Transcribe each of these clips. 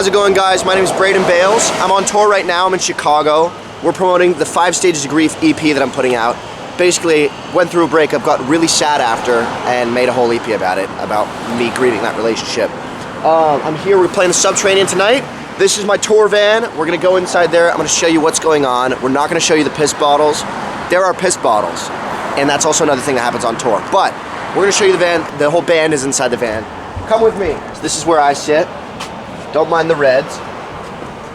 How's it going, guys? My name is Braden Bales. I'm on tour right now. I'm in Chicago. We're promoting the 5 Stages of Grief EP that I'm putting out. Basically, went through a breakup, got really sad after, and made a whole EP about it, about me grieving that relationship. I'm here, we're playing the Subterranean tonight. This is my tour van. We're gonna go inside there. I'm gonna show you what's going on. We're not gonna show you the piss bottles. There are piss bottles, and that's also another thing that happens on tour. But we're gonna show you the van. The whole band is inside the van. Come with me. So this is where I sit. Don't mind the reds.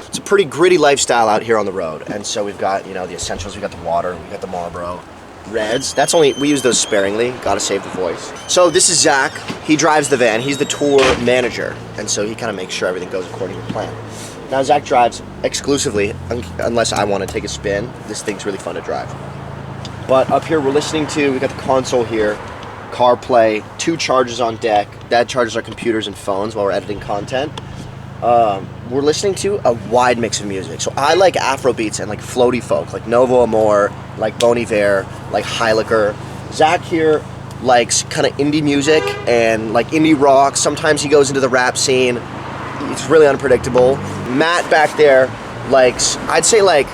It's a pretty gritty lifestyle out here on the road, and so we've got, you know, the essentials. We got the water, we got the Marlboro. Reds, that's only, we use those sparingly, gotta save the voice. So this is Zach, he drives the van, he's the tour manager, and so he kind of makes sure everything goes according to plan. Now Zach drives exclusively, unless I want to take a spin. This thing's really fun to drive. But up here we're listening to, we got the console here, CarPlay, 2 chargers on deck, that charges our computers and phones while we're editing content. We're listening to a wide mix of music. So I like Afro beats and like floaty folk, like Novo Amor, like Bon Iver, like Heiliger. Zach here likes kind of indie music and like indie rock. Sometimes he goes into the rap scene. It's really unpredictable. Matt back there likes, I'd say like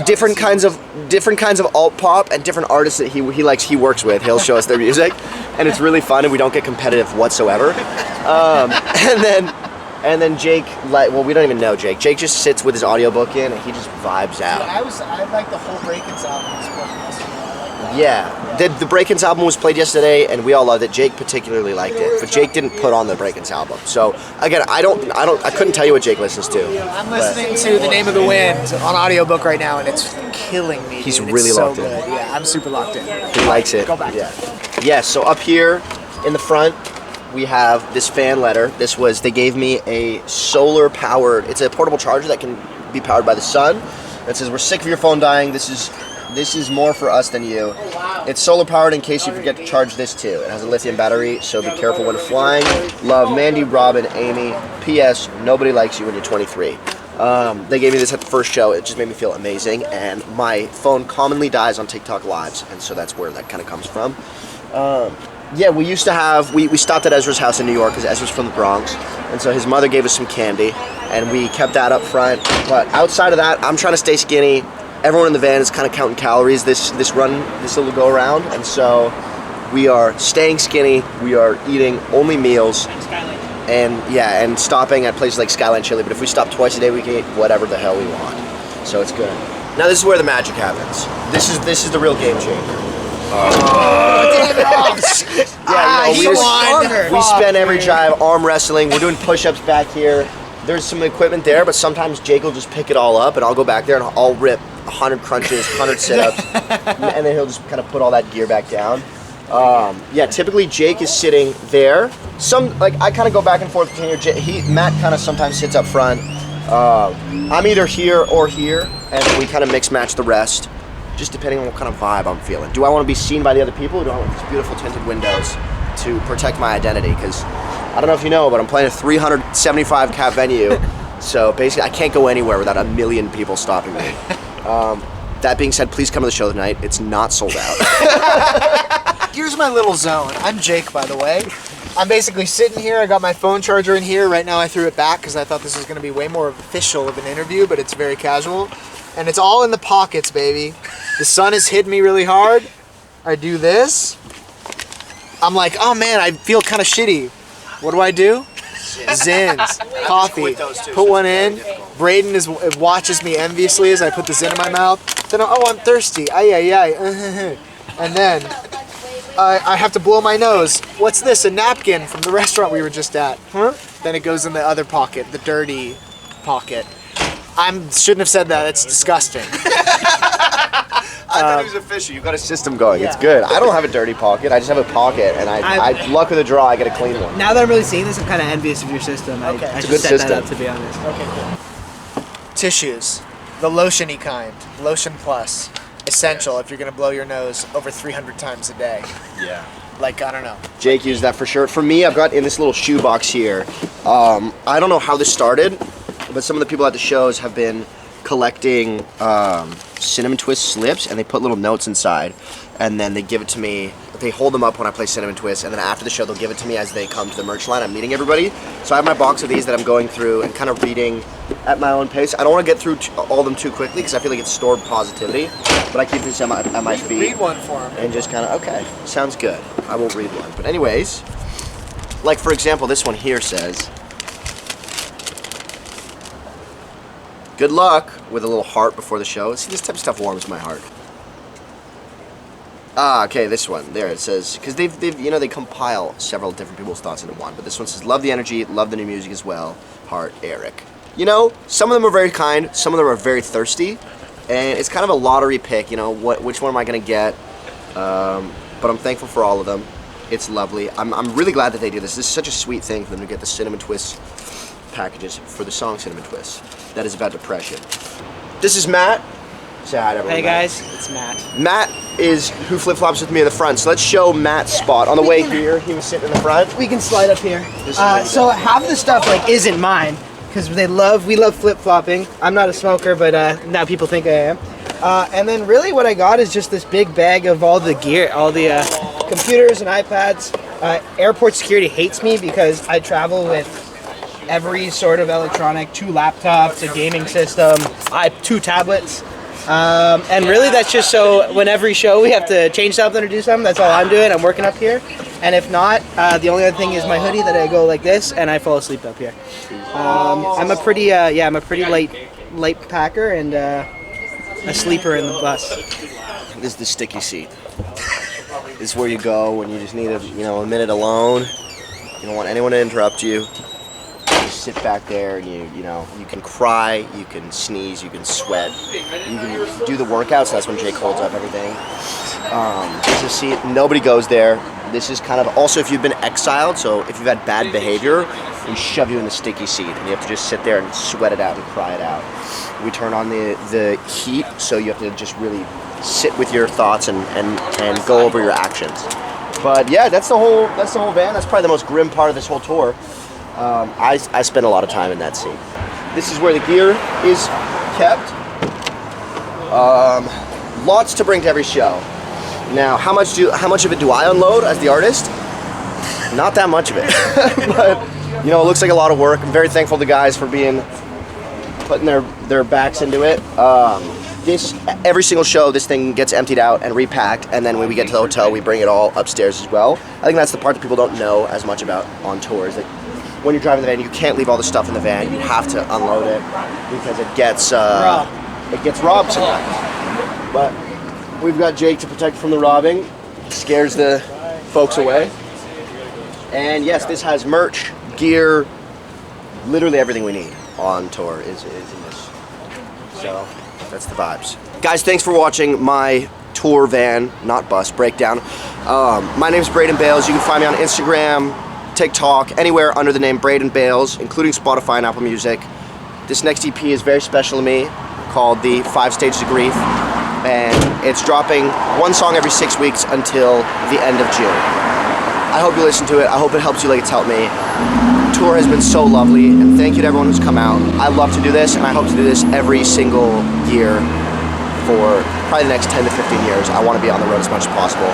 different kinds of alt pop and different artists that he works with. He'll show us their music, and it's really fun, and we don't get competitive whatsoever. And then Jake, well, we don't even know Jake. Jake just sits with his audiobook in, and he just vibes out. I like the whole Break-Ins album was played yesterday. Yeah, the Break-Ins album was played yesterday, and we all loved it. Jake particularly liked it, but Jake didn't put on the Break-Ins album. So again, I couldn't tell you what Jake listens to. I'm listening to The Name of the Wind on audiobook right now, and it's killing me. He's dude. really it's locked so in. Good. Yeah, I'm super locked in. He likes it. Go back. Yeah. So up here in the front, we have this fan letter. They gave me a solar powered, it's a portable charger that can be powered by the sun. That says, "We're sick of your phone dying. This is more for us than you." Oh, wow. It's solar powered in case you forget to charge this too. It has a lithium battery, so be careful when flying. Love, Mandy, Robin, Amy. P.S. Nobody likes you when you're 23. They gave me this at the first show. It just made me feel amazing, and my phone commonly dies on TikTok lives, and so that's where that kind of comes from. Yeah, we used to have, we stopped at Ezra's house in New York because Ezra's from the Bronx, and so his mother gave us some candy, and we kept that up front. But outside of that, I'm trying to stay skinny. Everyone in the van is kind of counting calories this little go around, and so we are staying skinny. We are eating only meals, and stopping at places like Skyline Chili. But if we stop twice a day, we can eat whatever the hell we want. So it's good. Now this is where the magic happens. This is the real game changer. We spend every drive arm wrestling. We're doing push-ups back here. There's some equipment there, but sometimes Jake will just pick it all up, and I'll go back there and I'll rip 100 crunches, 100 sit-ups, and then he'll just kind of put all that gear back down. Yeah, typically Jake is sitting there. I kind of go back and forth between here. Matt kind of sometimes sits up front. I'm either here or here, and we kind of mix match the rest, just depending on what kind of vibe I'm feeling. Do I want to be seen by the other people, or do I want these beautiful tinted windows to protect my identity? Because I don't know if you know, but I'm playing a 375 cap venue, so basically I can't go anywhere without a million people stopping me. That being said, please come to the show tonight. It's not sold out. Here's my little zone. I'm Jake, by the way. I'm basically sitting here. I got my phone charger in here. Right now I threw it back because I thought this was going to be way more official of an interview, but it's very casual. And it's all in the pockets, baby. The sun has hit me really hard. I do this. I'm like, oh man, I feel kind of shitty. What do? Zins. Coffee. Put one in. Braden watches me enviously as I put the Zin in my mouth. Then, I'm thirsty. Ay. And then I have to blow my nose. What's this? A napkin from the restaurant we were just at. Huh? Then it goes in the other pocket, the dirty pocket. Shouldn't have said that. It's disgusting. I thought it was official. You got a system going. Yeah. It's good. I don't have a dirty pocket. I just have a pocket, and I luck of the draw, I get a clean one. Now that I'm really seeing this, I'm kind of envious of your system. Okay. I it's should a good set system. that up, to be honest. Okay, cool. Tissues. The lotion-y kind. Lotion Plus. Essential if you're going to blow your nose over 300 times a day. Yeah. Like, I don't know. Jake used that for sure. For me, I've got in this little shoe box here. I don't know how this started, but some of the people at the shows have been collecting cinnamon twist slips, and they put little notes inside, and then they give it to me they hold them up when I play Cinnamon Twist, and then after the show they'll give it to me as they come to the merch line. I'm meeting everybody, so I have my box of these that I'm going through and kind of reading at my own pace. I don't want to get through all of them too quickly because I feel like it's stored positivity, but I keep this at my feet. Read one for him. And just kind of, okay, sounds good. I won't read one. But anyways, like for example, this one here says, good luck, with a little heart before the show. See, this type of stuff warms my heart. Ah, okay, this one. There, it says, because they've you know, they compile several different people's thoughts into one, but this one says, love the energy, love the new music as well, heart, Eric. You know, some of them are very kind, some of them are very thirsty, and it's kind of a lottery pick, you know, which one am I going to get? But I'm thankful for all of them. It's lovely. I'm really glad that they do this. This is such a sweet thing for them to get the Cinnamon Twist packages for the song Cinnamon Twist. That is about depression. This is Matt. Say hi to everyone. Hey Matt. guys, it's Matt. Matt is who flip-flops with me in the front. So let's show Matt's spot. On the way here, he was sitting in the front. We can slide up here. This is So half the stuff like isn't mine because we love flip-flopping. I'm not a smoker, but now people think I am. And then really what I got is just this big bag of all the gear, all the computers and iPads. Airport security hates me because I travel with every sort of electronic, 2 laptops, a gaming system, 2 tablets. And really that's just so when every show we have to change something or do something, that's all I'm doing. I'm working up here. And if not, the only other thing is my hoodie that I go like this and I fall asleep up here. I'm a pretty light packer and a sleeper in the bus. This is the sticky seat. This is where you go when you just need a minute alone. You don't want anyone to interrupt you. You sit back there and you can cry, you can sneeze, you can sweat, you can do the workouts. That's when Jake holds up everything. This is a seat. Nobody goes there. This is kind of also if you've been exiled. So if you've had bad behavior, we shove you in the sticky seat and you have to just sit there and sweat it out and cry it out. We turn on the heat, so you have to just really sit with your thoughts and go over your actions. But yeah, that's the whole van. That's probably the most grim part of this whole tour. I spend a lot of time in that seat. This is where the gear is kept. Lots to bring to every show. Now, how much of it do I unload as the artist? Not that much of it, but it looks like a lot of work. I'm very thankful to the guys for putting their backs into it. Every single show, this thing gets emptied out and repacked, and then when we get to the hotel, we bring it all upstairs as well. I think that's the part that people don't know as much about on tours. That when you're driving the van, you can't leave all the stuff in the van. You have to unload it because it gets robbed sometimes. But we've got Jake to protect from the robbing. Scares the folks away. And yes, this has merch, gear, literally everything we need on tour is in this. So that's the vibes. Guys, thanks for watching my tour van, not bus, breakdown. My name's Braden Bales. You can find me on Instagram, TikTok, anywhere under the name Braden Bales, including Spotify and Apple Music. This next EP is very special to me, called the 5 Stages of Grief, and it's dropping 1 song every 6 weeks until the end of June. I hope you listen to it. I hope it helps you like it's helped me. The tour has been so lovely, and thank you to everyone who's come out. I love to do this, and I hope to do this every single year for probably the next 10 to 15 years. I want to be on the road as much as possible.